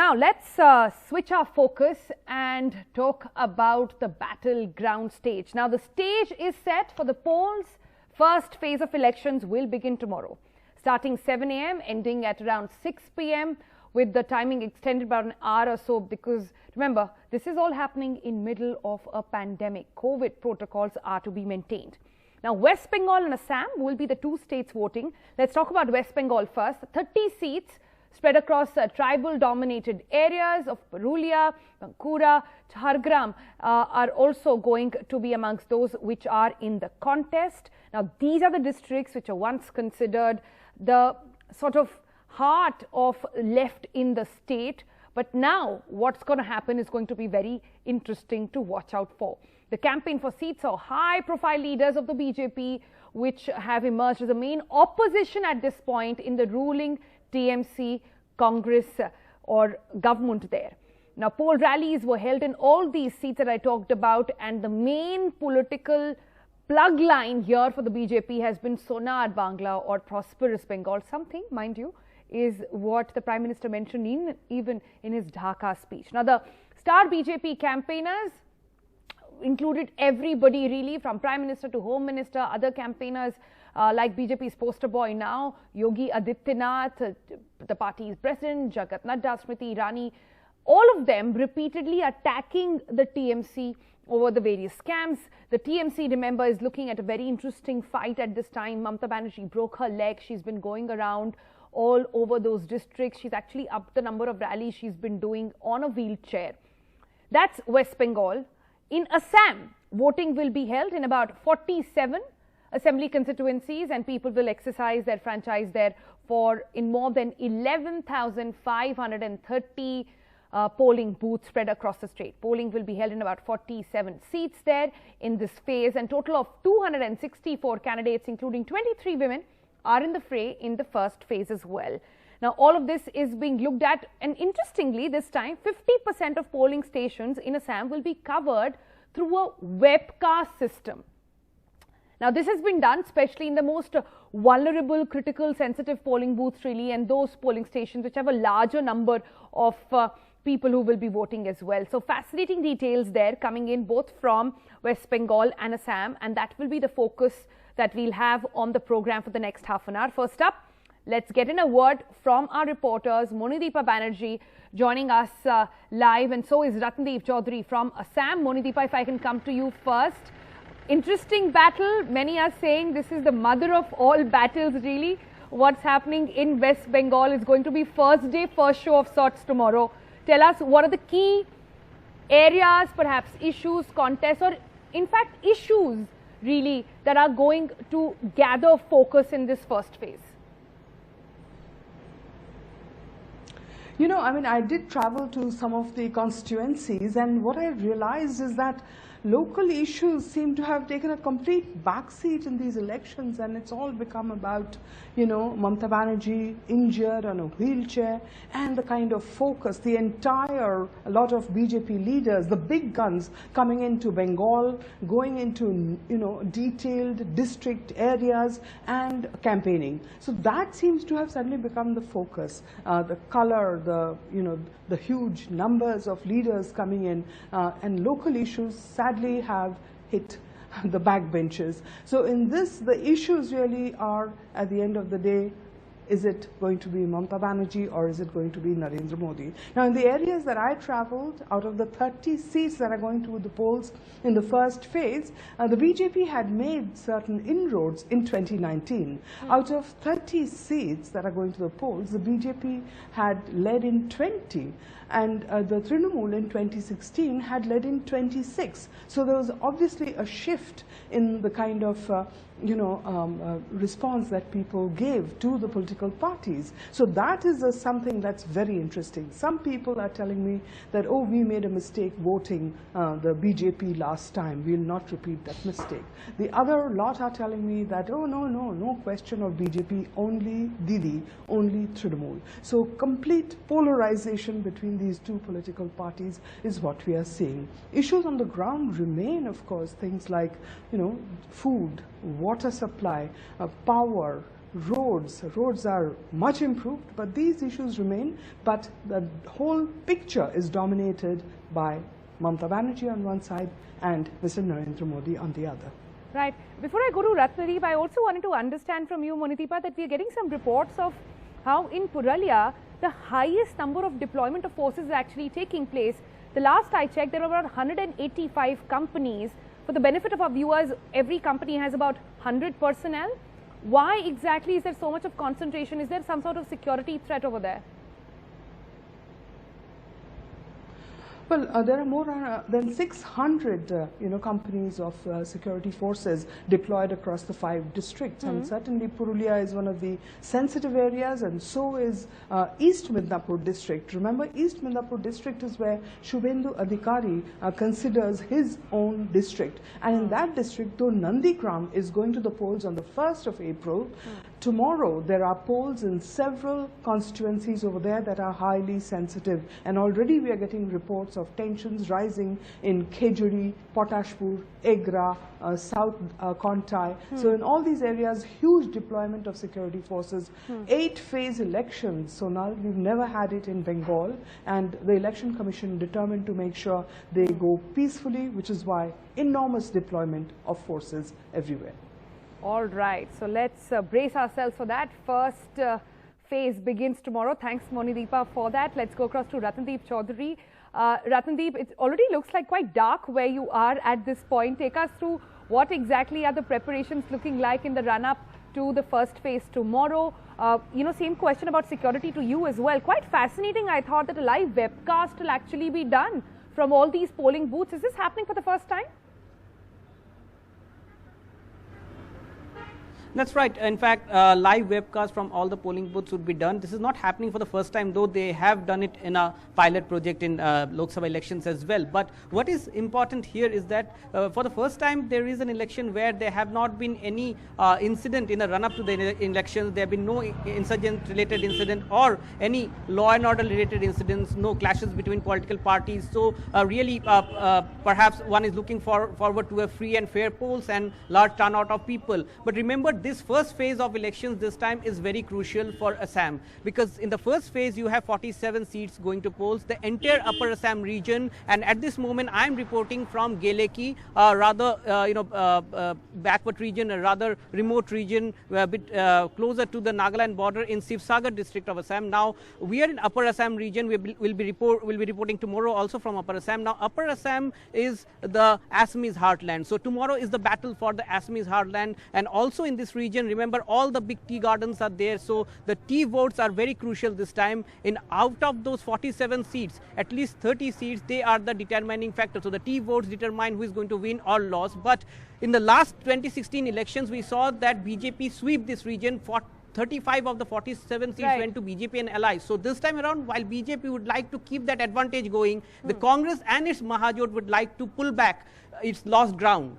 Now let's switch our focus and talk about the battleground stage. Now the stage is set for the polls. First phase of elections will begin tomorrow, starting 7 a.m. ending at around 6 p.m. with the timing extended by an hour or so, because remember, this is all happening in middle of a pandemic. COVID protocols are to be maintained. Now West Bengal and Assam will be the two states voting. Let's talk about West Bengal first. 30 seats spread across tribal dominated areas of Purulia, Bankura, Jhargram are also going to be amongst those which are in the contest. Now these are the districts which are once considered the sort of heart of left in the state, but now what's going to happen is going to be very interesting to watch out for. The campaign for seats saw high profile leaders of the BJP which have emerged as the main opposition at this point in the ruling TMC Congress or government there. Now poll rallies were held in all these seats that I talked about, and the main political plug line here for the BJP has been Sonar Bangla or prosperous Bengal. Something, mind you, is what the Prime Minister mentioned even in his Dhaka speech. Now the star BJP campaigners included everybody really, from Prime Minister to Home Minister, other campaigners like BJP's poster boy now, Yogi Adityanath, the party's president, Jagat Nadda, Smriti Irani, all of them repeatedly attacking the TMC over the various scams. The TMC, remember, is looking at a very interesting fight at this time. Mamata Banerjee broke her leg. She's been going around all over those districts. She's actually upped the number of rallies she's been doing on a wheelchair. That's West Bengal. In Assam, voting will be held in about 47 assembly constituencies, and people will exercise their franchise there in more than 11,530 polling booths spread across the state. Polling will be held in about 47 seats there in this phase, and total of 264 candidates, including 23 women, are in the fray in the first phase as well. Now all of this is being looked at, and interestingly this time 50% of polling stations in Assam will be covered through a webcast system. Now this has been done especially in the most vulnerable, critical, sensitive polling booths really, and those polling stations which have a larger number of people who will be voting as well. So fascinating details there coming in both from West Bengal and Assam, and that will be the focus that we'll have on the program for the next half an hour. First up, let's get in a word from our reporters. Monideepa Banerjee joining us live, and so is Ratnadeep Chaudhary from Assam. Monideepa, if I can come to you first. Interesting battle. Many are saying this is the mother of all battles really. What's happening in West Bengal is going to be first day, first show of sorts tomorrow. Tell us, what are the key areas, perhaps issues, contests, or in fact issues really that are going to gather focus in this first phase? You know, I mean, I did travel to some of the constituencies, and what I realized is that local issues seem to have taken a complete backseat in these elections, and it's all become about, you know, Mamata Banerjee injured on a wheelchair, and the kind of focus, a lot of BJP leaders, the big guns coming into Bengal, going into, you know, detailed district areas and campaigning. So that seems to have suddenly become the focus, the color, you know, the huge numbers of leaders coming in, and local issues sadly have hit the backbenchers. So in this, the issues really are, at the end of the day, is it going to be Mamata Banerjee or is it going to be Narendra Modi? Now in the areas that I traveled, out of the 30 seats that are going to the polls in the first phase, the BJP had made certain inroads in 2019. Out of 30 seats that are going to the polls, the BJP had led in 20, and the Trinamool in 2016 had led in 26. So there was obviously a shift in the kind of response that people gave to the political parties. So that is something that's very interesting. Some people are telling me that, oh, we made a mistake voting the BJP last time. We'll not repeat that mistake. The other lot are telling me that, oh, no question of BJP, only Didi, only Trinamool. So complete polarization between these two political parties is what we are seeing. Issues on the ground remain, of course, things like, you know, food, water supply, power, roads are much improved, but these issues remain. But the whole picture is dominated by Mamata Banerjee on one side and Mr. Narendra Modi on the other. Right. Before I go to Ratnadeep, I also wanted to understand from you, Monitipa, that we are getting some reports of how in Purulia, the highest number of deployment of forces is actually taking place. The last I checked, there were about 185 companies. For the benefit of our viewers, every company has about 100 personnel. Why exactly is there so much of concentration? Is there some sort of security threat over there? Well, there are more than 600, companies of security forces deployed across the 5 districts. And certainly Purulia is one of the sensitive areas, and so is East Medinipur district. Remember, East Medinipur district is where Shubhendu Adhikari considers his own district. And in that district, though Nandigram is going to the polls on the 1st of April, tomorrow there are polls in several constituencies over there that are highly sensitive. And already we are getting reports of tensions rising in Khejuri, Potashpur, Egra, South Kontai. So in all these areas, huge deployment of security forces. 8-phase elections, Sonal, we've never had it in Bengal, and the Election Commission determined to make sure they go peacefully, which is why enormous deployment of forces everywhere. All right, so let's brace ourselves for that. First phase begins tomorrow. Thanks, Monideepa, for that. Let's go across to Ratnadeep Chaudhary. Ratnadeep, it already looks like quite dark where you are at this point. Take us through what exactly are the preparations looking like in the run-up to the first phase tomorrow. Same question about security to you as well. Quite fascinating, I thought, that a live webcast will actually be done from all these polling booths. Is this happening for the first time? That's right. In fact, live webcast from all the polling booths would be done. This is not happening for the first time, though they have done it in a pilot project in Lok Sabha elections as well. But what is important here is that for the first time, there is an election where there have not been any incident in the run-up to the elections. There have been no insurgent-related incident or any law and order-related incidents, no clashes between political parties. So really, perhaps one is looking forward to a free and fair polls and large turnout of people. But remember, this first phase of elections this time is very crucial for Assam, because in the first phase you have 47 seats going to polls, the entire Upper Assam region, and at this moment I am reporting from Geleki, rather backward region, a rather remote region, a bit closer to the Nagaland border in Sivsagar district of Assam. Now we are in Upper Assam region. We'll be reporting tomorrow also from Upper Assam. Now Upper Assam is the Assamese heartland, so tomorrow is the battle for the Assamese heartland, and also in this region, remember, all the big tea gardens are there, so the tea votes are very crucial this time. In out of those 47 seats, at least 30 seats, they are the determining factor. So the tea votes determine who is going to win or lose. But in the last 2016 elections, we saw that BJP sweep this region. 35 of the 47 seats went to BJP and allies. So this time around, while BJP would like to keep that advantage going, the Congress and its Mahajot would like to pull back its lost ground.